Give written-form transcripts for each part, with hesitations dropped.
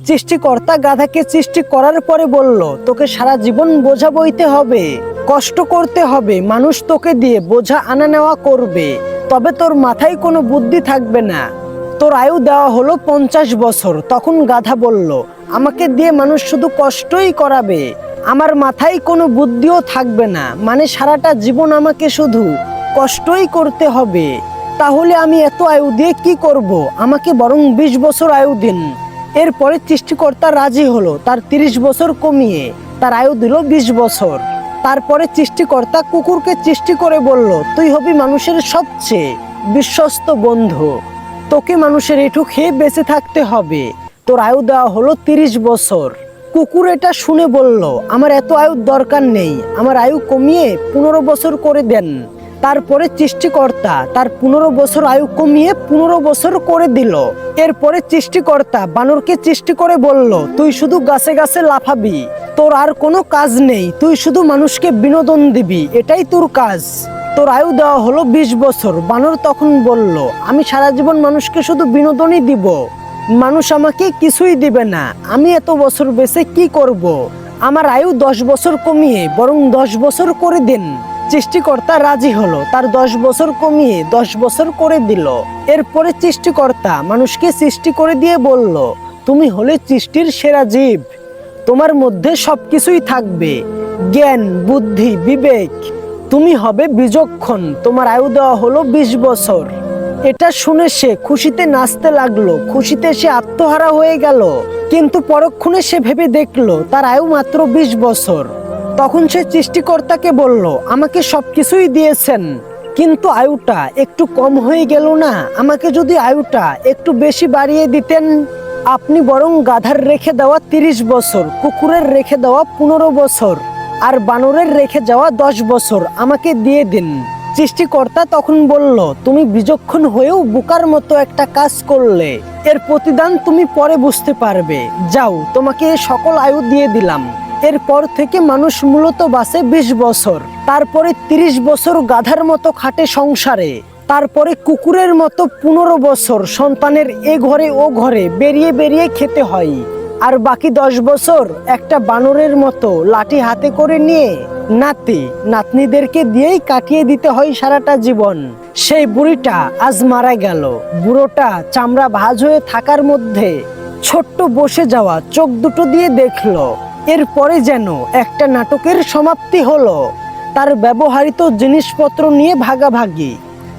সৃষ্টিকর্তা গাধাকে সৃষ্টি করার পরে বলল, তোকে সারা জীবন বোঝা বইতে হবে, কষ্ট করতে হবে, মানুষ তোকে দিয়ে বোঝা আনা নেওয়া করবে, তবে তোর মাথায় কোনো বুদ্ধি থাকবে না। তোর আয়ু দেওয়া হলো 50 বছর। তখন গাধা বলল, আমাকে দিয়ে মানুষ শুধু কষ্টই করাবে, আমার মাথায় কোনো বুদ্ধিও থাকবে না, মানে সারাটা জীবন আমাকে শুধু কষ্টই করতে হবে। তাহলে আমি এত আয়ু দিয়ে কি করব? আমাকে বরং 20 বছর আয়ু দিন। এরপরে সৃষ্টিকর্তা রাজি হলো, তার 30 বছর কমিয়ে তার আয়ু দিল 20 বছর। তারপরে সৃষ্টিকর্তা কুকুরকে সৃষ্টি করে বলল, তুই হবি মানুষের সবচেয়ে বিশ্বস্ত বন্ধু, তোকে মানুষের এঁঠো খেয়ে বেঁচে থাকতে হবে। তোর আয়ু দেওয়া হলো 30 বছর। কুকুর এটা শুনে বলল, আমার এত আয়ুর দরকার নেই, আমার আয়ু কমিয়ে 15 বছর করে দেন। তারপরে সৃষ্টিকর্তা তার 15 বছর আয়ু কমিয়ে 15 বছর করে দিল। এরপরে সৃষ্টিকর্তা বানরকে সৃষ্টি করে বলল, তুই শুধু গাছে গাছে লাফাবি, তোর আর কোনো কাজ নেই, তুই শুধু মানুষকে বিনোদন দিবি, এটাই তোর কাজ। তোর আয়ু দেওয়া হলো 20 বছর। বানর তখন বলল, আমি সারা জীবন মানুষকে শুধু বিনোদনই দিব, মানুষ আমাকে কিছুই দিবে না, আমি এত বছর বেঁচে কি করব? আমার আয়ু 10 বছর কমিয়ে বরং 10 বছর করে দিন। সৃষ্টিকর্তা রাজি হলো, তার 10 বছর কমিয়ে 10 বছর করে দিল। এরপরে সৃষ্টিকর্তা মানুষকে সৃষ্টি করে দিয়ে বলল, তুমি হলে সৃষ্টির সেরা জীব, তোমার মধ্যে সবকিছুই থাকবে, জ্ঞান, বুদ্ধি, বিবেক, তুমি হবে বিচক্ষণ। তোমার আয়ু দেওয়া হলো 20 বছর। এটা শুনে সে খুশিতে নাচতে লাগলো, খুশিতে সে আত্মহারা হয়ে গেল। কিন্তু পরক্ষণে সে ভেবে দেখলো তার আয়ু মাত্র 20 বছর। তখন সে সৃষ্টিকর্তাকে বলল, আমাকে সবকিছুই দিয়েছেন, কিন্তু আয়ুটা একটু কম হয়ে গেল না? আমাকে যদি আয়ুটা একটু বেশি বাড়িয়ে দিতেন। আপনি বরং গাধার রেখে দেওয়া 30 বছর, কুকুরের রেখে দেওয়া 15 বছর আর বানরের রেখে যাওয়া 10 বছর আমাকে দিয়ে দিন। সৃষ্টিকর্তা তখন বলল, তুমি বিচক্ষণ হয়েও বোকার মতো একটা কাজ করলে, এর প্রতিদান তুমি পরে বুঝতে পারবে। যাও, তোমাকে সকল আয়ু দিয়ে দিলাম। এরপর থেকে মানুষ মূলত বাঁচে 20 বছর, তারপরে 30 বছর গাধার মতো খাটে সংসারে, তারপরে কুকুরের মতো 15 বছর সন্তানের এ ঘরে ও ঘরে বেরিয়ে বেরিয়ে খেতে হয়, আর বাকি 10 বছর একটা বানরের মতো লাঠি হাতে করে নিয়ে নাতি নাতনিদেরকে দিয়েই কাটিয়ে দিতে হয় সারাটা জীবন। সেই বুড়িটা আজ মারা গেল। বুড়োটা চামড়া ভাঁজ হয়ে থাকার মধ্যে ছোট্ট বসে যাওয়া চোখ দুটো দিয়ে দেখলো। এরপরে যেন একটা নাটকের সমাপ্তি হলো। তার ব্যবহৃত জিনিসপত্র নিয়ে ভাগাভাগি।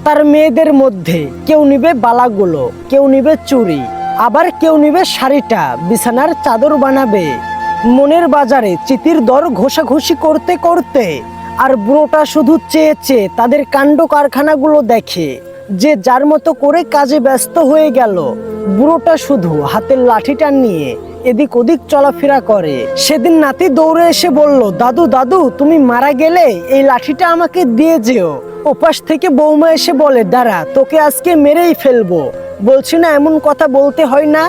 তার মেয়েদের মধ্যে কেউ নিবে বালাগুলো, কেউ নিবে চুড়ি, আবার কেউ নিবে শাড়িটা বিছানার চাদর বানাবে। মনের বাজারে চিতির দর ঘষাঘষি করতে করতে আর বুড়োটা শুধু চেয়ে চেয়ে তাদের কাণ্ড কারখানাগুলো দেখে। যে যার মতো করে কাজে ব্যস্ত হয়ে গেল। বুড়োটা শুধু হাতের লাঠিটা নিয়ে এদিক ওদিক চলাফেরা করে। সেদিন নাতি দৌড়ে এসে বলল, দাদু দাদু, তুমি মারা গেলে এই লাঠিটা আমাকে দিয়ে যেও। ওপাশ থেকে বৌমা এসে বলে, দাঁড়া, তোকে আজকে মেরেই ফেলবো, বলছি না এমন কথা বলতে হয় না।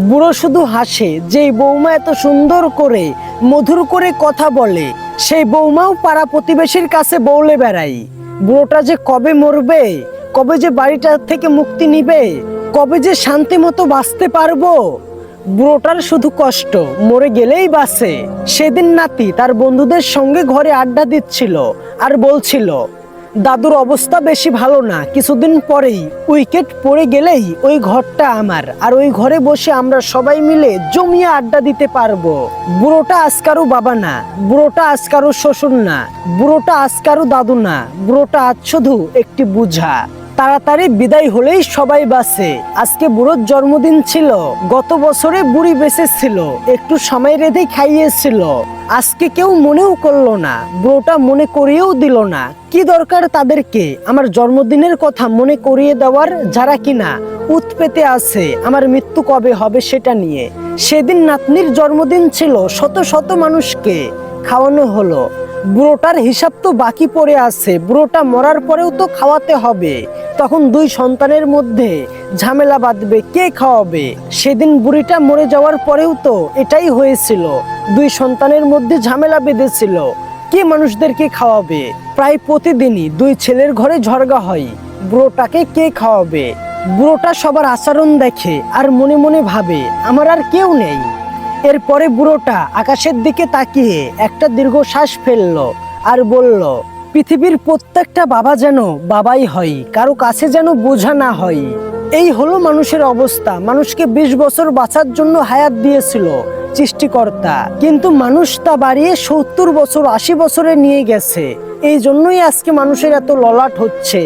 বুড়ো শুধু হাসে। যেই বৌমা এত সুন্দর করে মধুর করে কথা বলে, সেই বৌমাও পাড়া প্রতিবেশীর কাছে বলে বেড়ায়। বুড়োটা যে কবে মরবে, কবে যে বাড়িটা থেকে মুক্তি নিবে, কবে যে শান্তি মতো বাঁচতে পারবো। বুড়োটার শুধু কষ্ট, মরে গেলেই বাঁচে। সেদিন নাতি তার বন্ধুদের সঙ্গে ঘরে আড্ডা দিচ্ছিল আর বলছিল, দাদুর অবস্থা বেশি ভালো না, কিছুদিন পরেই উইকেট পড়ে গেলেই ওই ঘরটা আমার, আর ওই ঘরে বসে আমরা সবাই মিলে জমিয়ে আড্ডা দিতে পারবো। বুড়োটা আজ কারো বাবা না, বুড়োটা আজ কারো শ্বশুর না, বুড়োটা আজ কারো দাদু না, বুড়োটা আজ শুধু একটি বোঝা। তাড়াতাড়ি বিদায় হলেই সবাই বাঁচে। আজকে বুড়োর জন্মদিন ছিল। গত বছরে বুড়ি বেঁচে ছিল, একটু সময় রেঁধে খাইয়েছিল। আজকে কেউ মনেও করলো না, বুড়োটা মনে করিয়েও দিল না। কি দরকার তাদেরকে আমার জন্মদিনের কথা মনে করিয়ে দেওয়ার, যারা কিনা উত পেতে আছে আমার মৃত্যু কবে হবে সেটা নিয়ে। সেদিন নাতনির জন্মদিন ছিল, শত শত মানুষকে খাওয়ানো হলো। বুড়োটার হিসাব তো বাকি পড়ে আছে, বুড়োটা মরার পরেও তো খাওয়াতে হবে। তখন দুই সন্তানের মধ্যে ঝামেলা বাঁধবে, কে খাওয়াবে। সেদিন বুড়িটা মরে যাওয়ার পরেও তো এটাই হয়েছিল, দুই সন্তানের মধ্যে ঝামেলা বেঁধেছিল, কে মানুষদেরকে খাওয়াবে। প্রায় প্রতিদিনই দুই ছেলের ঘরে ঝগড়া হয়, বুড়োটাকে কে খাওয়াবে। বুড়োটা সবার আচরণ দেখে আর মনে মনে ভাবে, আমার আর কেউ নেই, এরপরে বুড়োটা আকাশের দিকে তাকিয়ে একটা দীর্ঘশ্বাস ফেললো আর বলল, পৃথিবীর প্রত্যেকটা বাবা যেন বাবাই হয়, কারো কাছে যেন বোঝা না হয়। এই হলো মানুষের অবস্থা। মানুষকে 20 বছর বাঁচার জন্য হায়াত দিয়েছিল সৃষ্টিকর্তা, কিন্তু মানুষ তা বাড়িয়ে 70 বছর 80 বছরে নিয়ে গেছে। এই জন্যই আজকে মানুষের এত ললাট হচ্ছে।